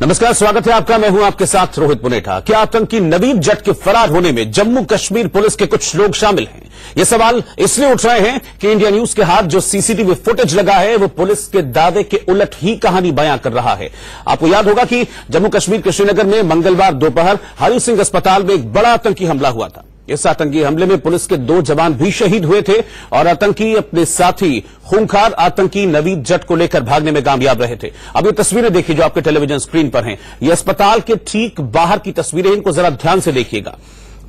नमस्कार, स्वागत है आपका। मैं हूं आपके साथ रोहित पुनेठा। क्या आतंकी नवीद जट के फरार होने में जम्मू कश्मीर पुलिस के कुछ लोग शामिल हैं? ये सवाल इसलिए उठ रहे हैं कि इंडिया न्यूज के हाथ जो सीसीटीवी फुटेज लगा है वो पुलिस के दावे के उलट ही कहानी बयां कर रहा है। आपको याद होगा कि जम्मू कश्मीर के श्रीनगर में मंगलवार दोपहर हरि सिंह अस्पताल में एक बड़ा आतंकी हमला हुआ था। इस आतंकी हमले में पुलिस के 2 जवान भी शहीद हुए थे और आतंकी अपने साथी खूंखार आतंकी नवीद जट को लेकर भागने में कामयाब रहे थे। अब ये तस्वीरें देखिए जो आपके टेलीविजन स्क्रीन पर हैं। ये अस्पताल के ठीक बाहर की तस्वीरें, इनको जरा ध्यान से देखिएगा।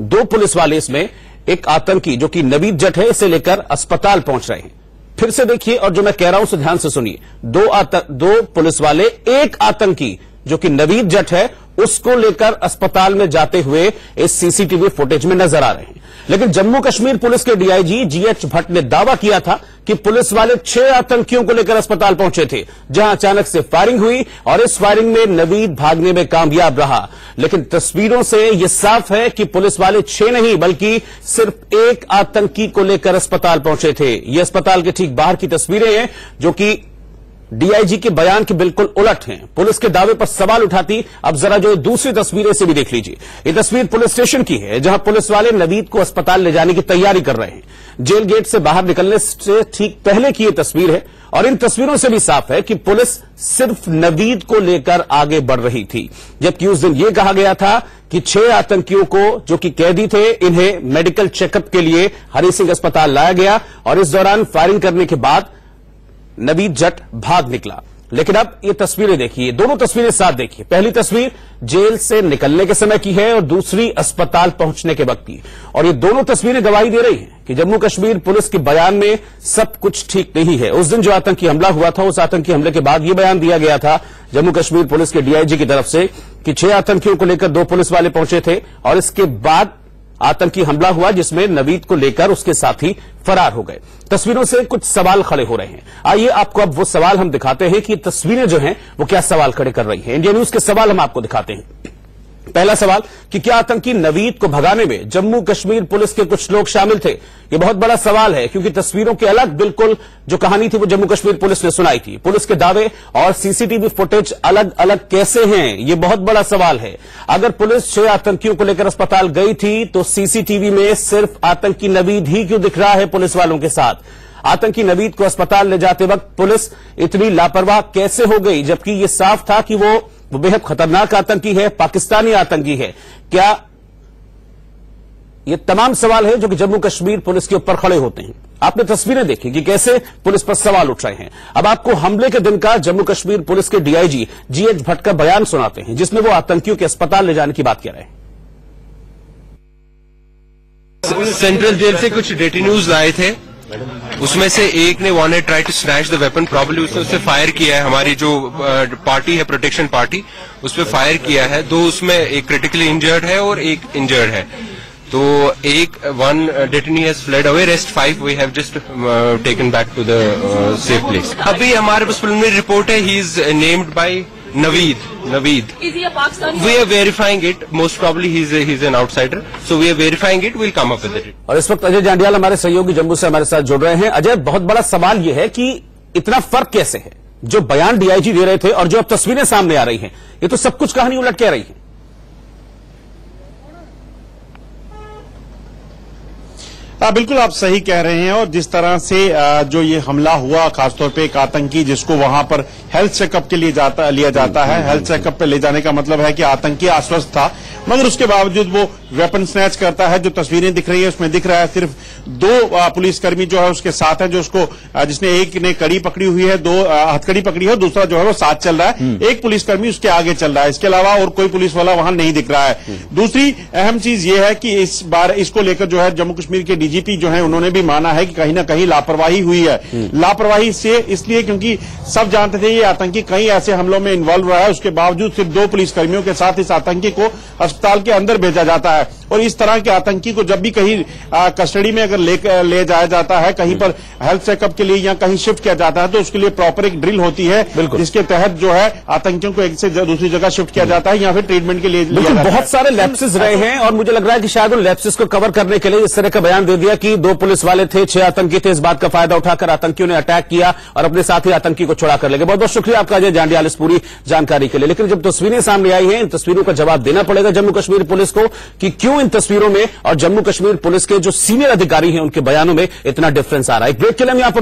2 पुलिस वाले, इसमें एक आतंकी जो कि नवीद जट है, इसे लेकर अस्पताल पहुंच रहे हैं। फिर से देखिए और जो मैं कह रहा हूं उसे ध्यान से सुनिए। 2 पुलिस वाले, एक आतंकी जो कि नवीद जट है, उसको लेकर अस्पताल में जाते हुए इस सीसीटीवी फुटेज में नजर आ रहे हैं। लेकिन जम्मू कश्मीर पुलिस के डीआईजी जीएच भट्ट ने दावा किया था कि पुलिस वाले 6 आतंकियों को लेकर अस्पताल पहुंचे थे, जहां अचानक से फायरिंग हुई और इस फायरिंग में नवीद भागने में कामयाब रहा। लेकिन तस्वीरों से यह साफ है कि पुलिस वाले 6 नहीं बल्कि सिर्फ 1 आतंकी को लेकर अस्पताल पहुंचे थे। ये अस्पताल के ठीक बाहर की तस्वीरें हैं जो कि डीआईजी के बयान के बिल्कुल उलट हैं। पुलिस के दावे पर सवाल उठाती अब जरा जो दूसरी तस्वीरें से भी देख लीजिए। ये तस्वीर पुलिस स्टेशन की है जहां पुलिस वाले नवीद को अस्पताल ले जाने की तैयारी कर रहे हैं। जेल गेट से बाहर निकलने से ठीक पहले की ये तस्वीर है और इन तस्वीरों से भी साफ है कि पुलिस सिर्फ नवीद को लेकर आगे बढ़ रही थी, जबकि उस दिन यह कहा गया था कि 6 आतंकियों को जो कि कैदी थे, इन्हें मेडिकल चेकअप के लिए हरि सिंह अस्पताल लाया गया और इस दौरान फायरिंग करने के बाद नवीद जट भाग निकला। लेकिन अब ये तस्वीरें देखिए, दोनों तस्वीरें साथ देखिए। पहली तस्वीर जेल से निकलने के समय की है और दूसरी अस्पताल पहुंचने के वक्त की, और ये दोनों तस्वीरें गवाही दे रही हैं कि जम्मू कश्मीर पुलिस के बयान में सब कुछ ठीक नहीं है। उस दिन जो आतंकी हमला हुआ था, उस आतंकी हमले के बाद यह बयान दिया गया था जम्मू कश्मीर पुलिस के डीआईजी की तरफ से कि 6 आतंकियों को लेकर 2 पुलिस वाले पहुंचे थे और इसके बाद आतंकी हमला हुआ जिसमें नवीद को लेकर उसके साथी फरार हो गए। तस्वीरों से कुछ सवाल खड़े हो रहे हैं। आइए आपको अब वो सवाल हम दिखाते हैं कि तस्वीरें जो हैं वो क्या सवाल खड़े कर रही हैं। इंडिया न्यूज के सवाल हम आपको दिखाते हैं। पहला सवाल कि क्या आतंकी नवीद को भगाने में जम्मू कश्मीर पुलिस के कुछ लोग शामिल थे? यह बहुत बड़ा सवाल है क्योंकि तस्वीरों के अलग बिल्कुल जो कहानी थी वो जम्मू कश्मीर पुलिस ने सुनाई थी। पुलिस के दावे और सीसीटीवी फुटेज अलग अलग कैसे हैं, यह बहुत बड़ा सवाल है। अगर पुलिस 6 आतंकियों को लेकर अस्पताल गई थी तो सीसीटीवी में सिर्फ आतंकी नवीद ही क्यों दिख रहा है पुलिस वालों के साथ? आतंकी नवीद को अस्पताल ले जाते वक्त पुलिस इतनी लापरवाह कैसे हो गई, जबकि यह साफ था कि वो बेहद खतरनाक आतंकी है, पाकिस्तानी आतंकी है? क्या ये तमाम सवाल है जो कि जम्मू कश्मीर पुलिस के ऊपर खड़े होते हैं। आपने तस्वीरें देखी कि कैसे पुलिस पर सवाल उठ रहे हैं। अब आपको हमले के दिन का जम्मू कश्मीर पुलिस के डीआईजी जीएच भट्ट का बयान सुनाते हैं जिसमें वो आतंकियों के अस्पताल ले जाने की बात कह रहे हैं। सेंट्रल जेल से कुछ डेटिन्यूज आए थे, उसमें से एक ने wanted try to snatch the weapon, probably उसने उससे फायर किया है। हमारी जो पार्टी है प्रोटेक्शन पार्टी, उस पर फायर किया है। 2 उसमें, एक क्रिटिकली इंजर्ड है और एक इंजर्ड है। तो one detainee has fled away, rest 5 we have just taken back to the safe place. अभी हमारे पास प्रिलिमिनरी रिपोर्ट है, he is named by Naveed. Is he a Pakistani? We are verifying it. Most probably he's an outsider. So we are verifying it. We'll come up with it. और इस वक्त अजय जांडियाल हमारे सहयोगी जम्मू से हमारे साथ जुड़ रहे हैं। अजय, बहुत बड़ा सवाल यह है कि इतना फर्क कैसे है जो बयान डीआईजी दे रहे थे और जो अब तस्वीरें सामने आ रही हैं, ये तो सब कुछ कहानी उलट कह रही है। बिल्कुल आप सही कह रहे हैं। और जिस तरह से जो ये हमला हुआ, खासतौर पे एक आतंकी जिसको वहां पर हेल्थ चेकअप के लिए लिया जाता है, हेल्थ चेकअप पे ले जाने का मतलब है कि आतंकी आश्वस्त था, मगर उसके बावजूद वो वेपन स्नैच करता है। जो तस्वीरें दिख रही है उसमें दिख रहा है सिर्फ 2 पुलिसकर्मी जो है उसके साथ हैं, जो उसको जिसने एक ने कड़ी पकड़ी हुई है, 2 हथकड़ी पकड़ी है, दूसरा जो है वो साथ चल रहा है। एक पुलिसकर्मी उसके आगे चल रहा है, इसके अलावा और कोई पुलिस वाला वहां नहीं दिख रहा है। दूसरी अहम चीज ये है कि इस बार इसको लेकर जो है जम्मू कश्मीर के डीजीपी जो है उन्होंने भी माना है कि कहीं ना कहीं लापरवाही हुई है। लापरवाही से इसलिए क्योंकि सब जानते थे ये आतंकी कई ऐसे हमलों में इन्वॉल्व रहा है, उसके बावजूद सिर्फ 2 पुलिसकर्मियों के साथ इस आतंकी को अस्पताल के अंदर भेजा जाता है। और इस तरह के आतंकी को जब भी कहीं कस्टडी में अगर ले जाया जाता है, कहीं पर हेल्थ चेकअप के लिए या कहीं शिफ्ट किया जाता है, तो उसके लिए प्रॉपर एक ड्रिल होती है जिसके तहत जो है आतंकियों को एक से दूसरी जगह शिफ्ट किया जाता है या फिर ट्रीटमेंट के लिए लिया जाता है। बहुत सारे लैप्सेस रहे हैं और मुझे लग रहा है कि शायद उन लैप्सेस को कवर करने के लिए इस तरह का बयान दे दिया कि 2 पुलिस वाले थे, 6 आतंकी थे, इस बात का फायदा उठाकर आतंकियों ने अटैक किया और अपने साथ ही आतंकी को छुड़ा कर ले गए। बहुत बहुत शुक्रिया आपका अजय जांडियाल इस पूरी जानकारी के लिए। लेकिन जब तस्वीरें सामने आई हैं, इन तस्वीरों का जवाब देना पड़ेगा जम्मू कश्मीर पुलिस को कि क्यों इन तस्वीरों में और जम्मू कश्मीर पुलिस के जो सीनियर अधिकारी हैं उनके बयानों में इतना डिफरेंस आ रहा है। एक ब्रेक के लिए हम यहां पर